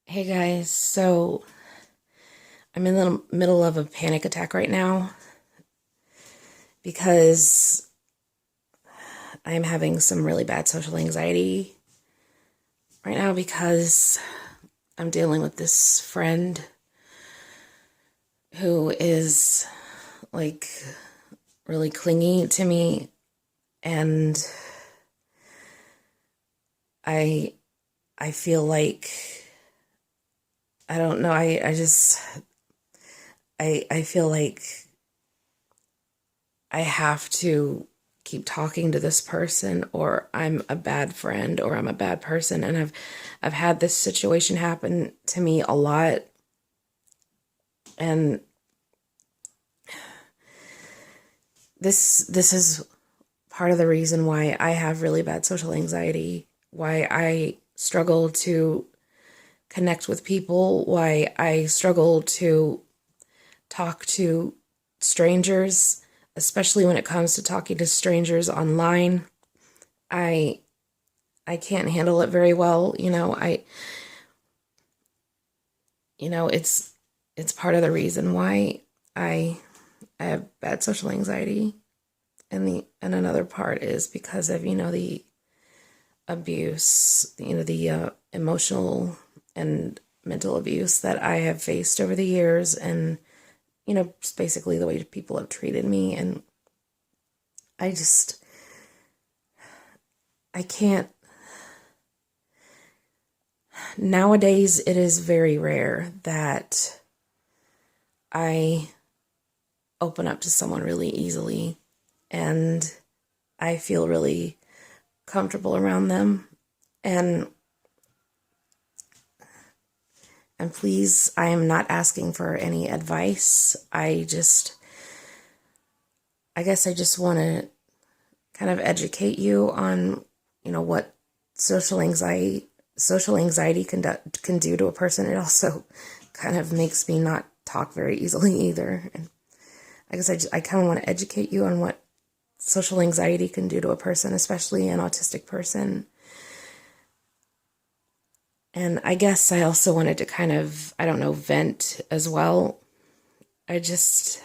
Hey guys, so I'm in the middle of a panic attack right now because I'm having some really bad social anxiety right now because I'm dealing with this friend who is like really clingy to me, and I I feel like I don't know, I feel like I have to keep talking to this person, or I'm a bad friend, or I'm a bad person. And I've had this situation happen to me a lot, and this is part of the reason why I have really bad social anxiety, why I struggle to connect with people, why I struggle to talk to strangers, especially when it comes to talking to strangers online. I I can't handle it very well. It's part of the reason why I I have bad social anxiety, and another part is because of the abuse, the emotional and mental abuse that I have faced over the years, and just basically the way people have treated me. And I just I can't. Nowadays it is very rare that I open up to someone really easily, and I feel really comfortable around them. And please, I am not asking for any advice. I guess I just want to kind of educate you on, what social anxiety can do to a person. It also kind of makes me not talk very easily either. And I guess I kind of want to educate you on what social anxiety can do to a person, especially an autistic person. And I guess I also wanted to kind of, I don't know, vent as well. I just,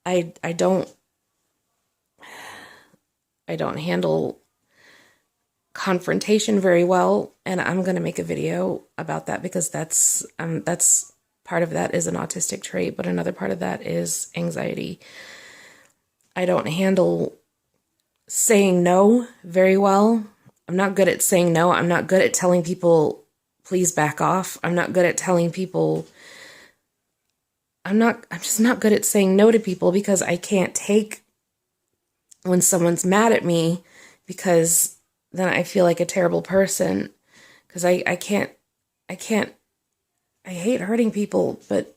I don't handle confrontation very well, and I'm going to make a video about that because that's part of that is an autistic trait, but another part of that is anxiety. I don't handle saying no very well. I'm not good at saying no. I'm not good at telling people, please back off. I'm not good at telling people, I'm just not good at saying no to people, because I can't take when someone's mad at me, because then I feel like a terrible person. Because I can't, I hate hurting people, but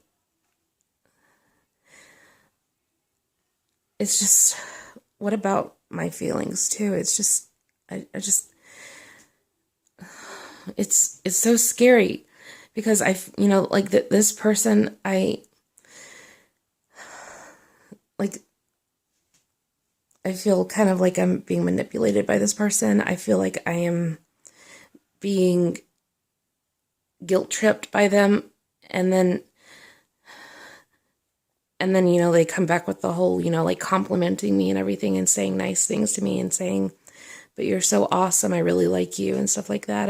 it's just, what about my feelings too? It's just, I just, it's so scary because like this person, like, I feel kind of like I'm being manipulated by this person. I feel like I am being guilt tripped by them, and then they come back with the whole, like complimenting me and everything, and saying nice things to me, and saying, but you're so awesome, I really like you, and stuff like that.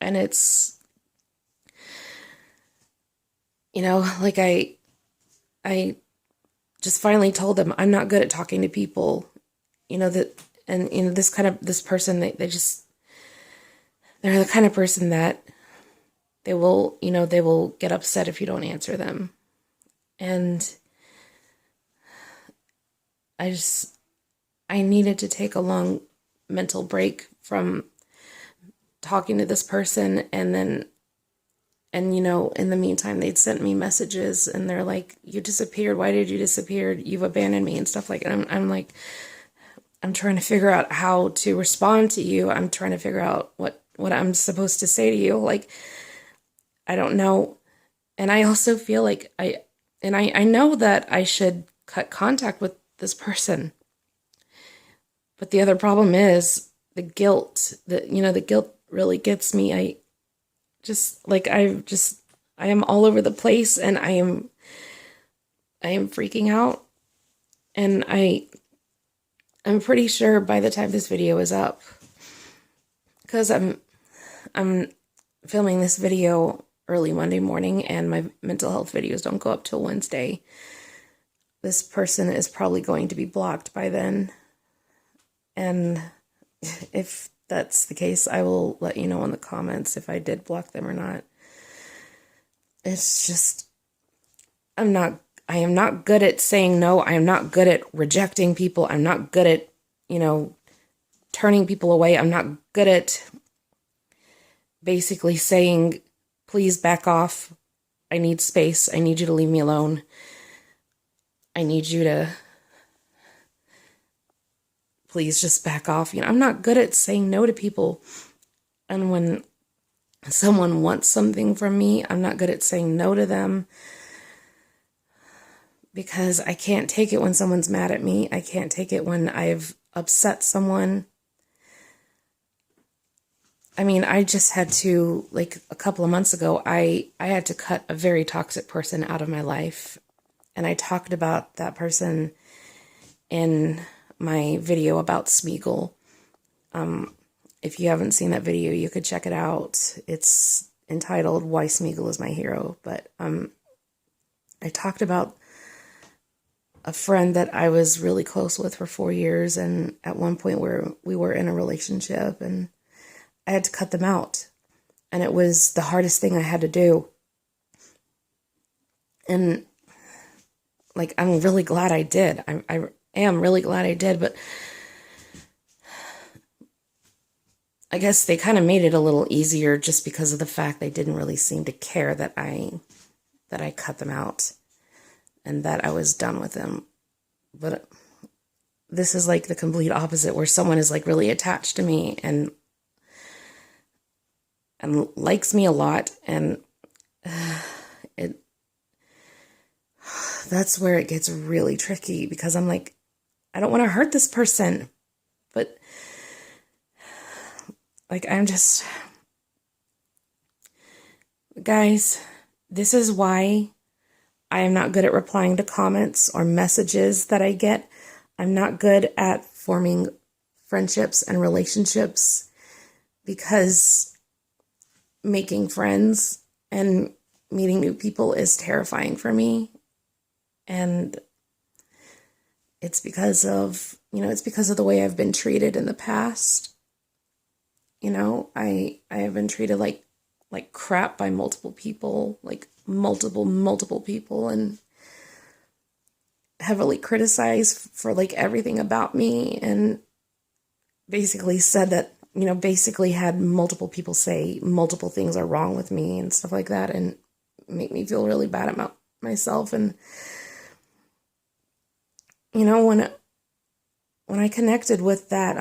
And it's, like, I just finally told them I'm not good at talking to people, that, and this person, they're the kind of person that they will get upset if you don't answer them. And I needed to take a long mental break from talking to this person. And in the meantime, they'd sent me messages, and they're like, you disappeared. Why did you disappear? You've abandoned me, and stuff like that. I'm like, I'm trying to figure out how to respond to you. I'm trying to figure out what I'm supposed to say to you. Like, I don't know. And I also feel like I know that I should cut contact with this person. But the other problem is the guilt. The guilt really gets me. just like I am all over the place, and I am freaking out, and I'm pretty sure by the time this video is up, because I'm filming this video early Monday morning, and my mental health videos don't go up till Wednesday. This person is probably going to be blocked by then. And if that's the case, I will let you know in the comments if I did block them or not. It's just, I am not good at saying no. I am not good at rejecting people. I'm not good at, turning people away. I'm not good at basically saying, please back off. I need space. I need you to leave me alone. I need you to please just back off. I'm not good at saying no to people. And when someone wants something from me, I'm not good at saying no to them, because I can't take it when someone's mad at me. I can't take it when I've upset someone. I mean, I just had to, like a couple of months ago, I had to cut a very toxic person out of my life. And I talked about that person in my video about Smeagol. If you haven't seen that video, you could check it out. It's entitled Why Smeagol is My Hero. But I talked about a friend that I was really close with for 4 years, and at one point where we were in a relationship, and I had to cut them out. And it was the hardest thing I had to do. And like, I'm really glad I did. I am really glad I did, but I guess they kind of made it a little easier just because of the fact they didn't really seem to care that I cut them out and that I was done with them. But this is like the complete opposite, where someone is like really attached to me and likes me a lot, and that's where it gets really tricky, because I'm like, I don't want to hurt this person, but like, guys, this is why I am not good at replying to comments or messages that I get. I'm not good at forming friendships and relationships, because making friends and meeting new people is terrifying for me. And it's because of, the way I've been treated in the past. I have been treated like crap by multiple people, like multiple people, and heavily criticized for like everything about me, and basically said that, basically had multiple people say multiple things are wrong with me and stuff like that, and make me feel really bad about myself. And when I connected with that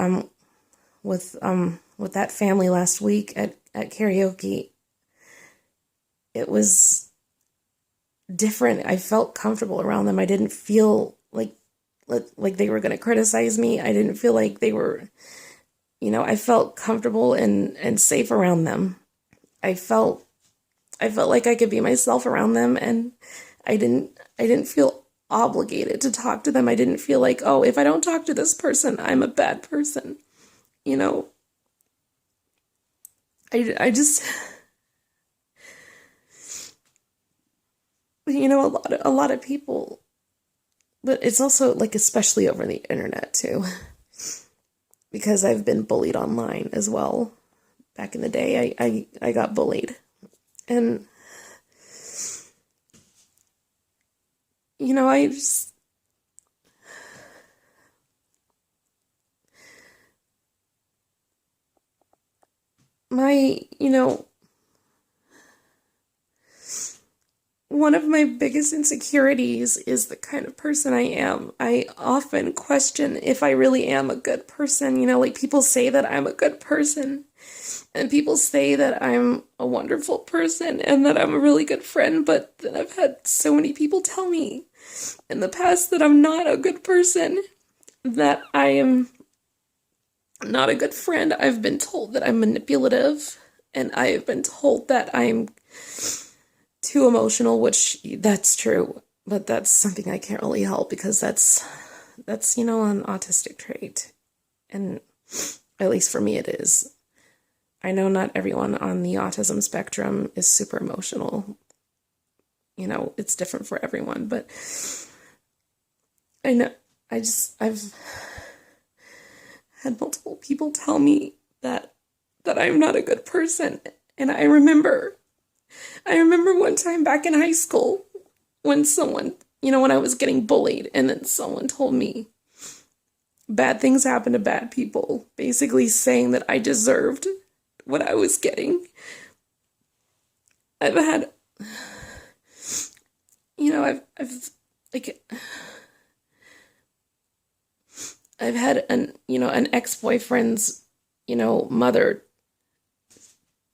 with that family last week at karaoke, it was different. I felt comfortable around them. I didn't feel like they were going to criticize me. I didn't feel like they were, I felt comfortable and safe around them. I felt like I could be myself around them, and I didn't feel obligated to talk to them. I didn't feel like, oh, if I don't talk to this person, I'm a bad person. I just, a lot of people, but it's also like, especially over the internet too, because I've been bullied online as well. Back in the day, I got bullied, and I just, one of my biggest insecurities is the kind of person I am. I often question if I really am a good person. Like, people say that I'm a good person, and people say that I'm a wonderful person and that I'm a really good friend, but then I've had so many people tell me in the past that I'm not a good person, that I am not a good friend. I've been told that I'm manipulative. And I have been told that I'm too emotional, which that's true, but that's something I can't really help because that's an autistic trait. And at least for me it is. I know not everyone on the autism spectrum is super emotional. It's different for everyone, but I know I've had multiple people tell me that I'm not a good person. And I remember one time back in high school when someone, when I was getting bullied, and then someone told me bad things happen to bad people, basically saying that I deserved what I was getting. I've had, I've had an ex-boyfriend's, mother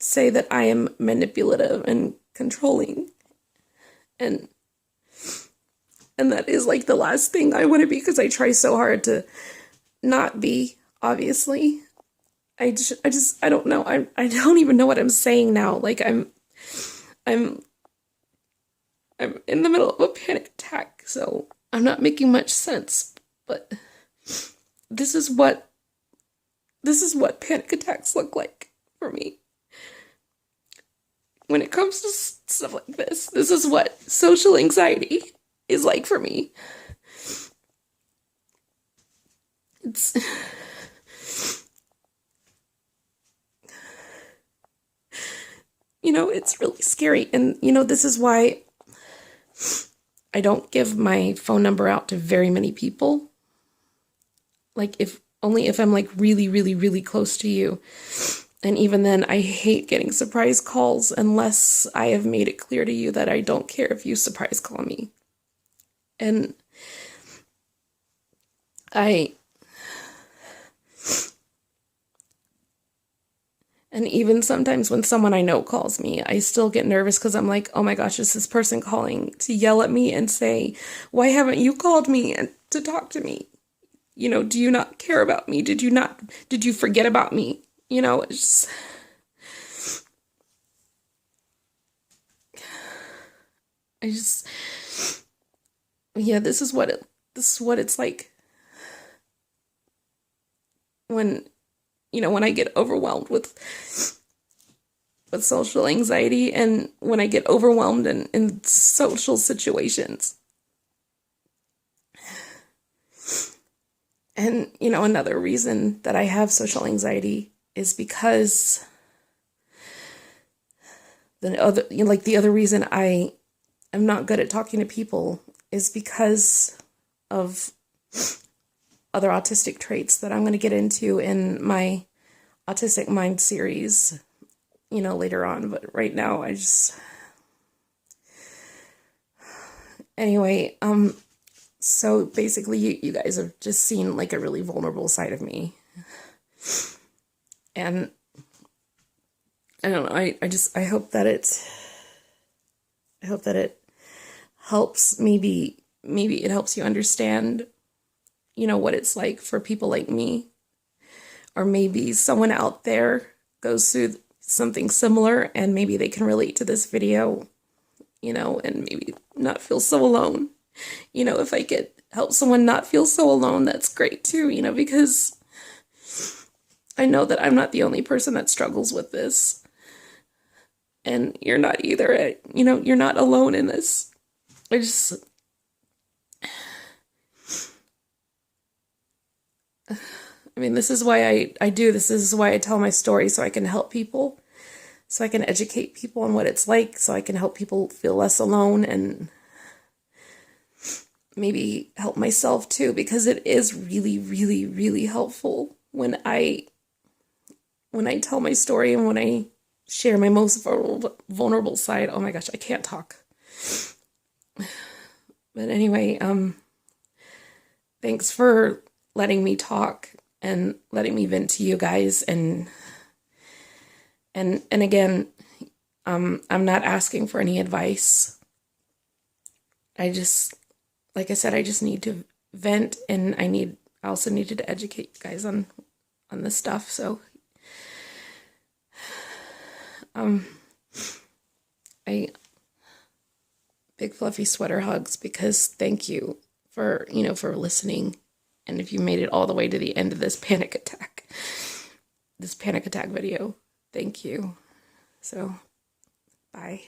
say that I am manipulative and controlling. And that is like the last thing I want to be, because I try so hard to not be, obviously. I don't know. I don't even know what I'm saying now. Like I'm in the middle of a panic attack, so I'm not making much sense, but this is what panic attacks look like for me. When it comes to stuff like this is what social anxiety is like for me. It's it's really scary. And this is why I don't give my phone number out to very many people. Like only if I'm like really, really, really close to you. And even then, I hate getting surprise calls unless I have made it clear to you that I don't care if you surprise call me. And even sometimes when someone I know calls me, I still get nervous because I'm like, oh my gosh, is this person calling to yell at me and say, why haven't you called me to talk to me? Do you not care about me? Did you forget about me? It's just, yeah, this is what it's like when, when I get overwhelmed with social anxiety, and when I get overwhelmed in social situations. And, another reason that I have social anxiety is because the other reason I am not good at talking to people is because of other autistic traits that I'm going to get into in my Autistic Mind series, later on. But right now, anyway, so basically you guys have just seen like a really vulnerable side of me. And I don't know, I hope that it helps. Maybe it helps you understand, what it's like for people like me. Or maybe someone out there goes through something similar and maybe they can relate to this video, and maybe not feel so alone. If I could help someone not feel so alone, that's great too, because I know that I'm not the only person that struggles with this. And you're not either. You're not alone in this. This is why I do this. This is why I tell my story, so I can help people, so I can educate people on what it's like, so I can help people feel less alone, and maybe help myself too, because it is really, really, really helpful when I tell my story and when I share my most vulnerable side. Oh my gosh, I can't talk. But anyway, thanks for letting me talk and letting me vent to you guys. And again, I'm not asking for any advice. Like I said, I just need to vent, and I also needed to educate you guys on this stuff. So I big fluffy sweater hugs, because thank you for, for listening. And if you made it all the way to the end of this panic attack video, thank you. So, bye.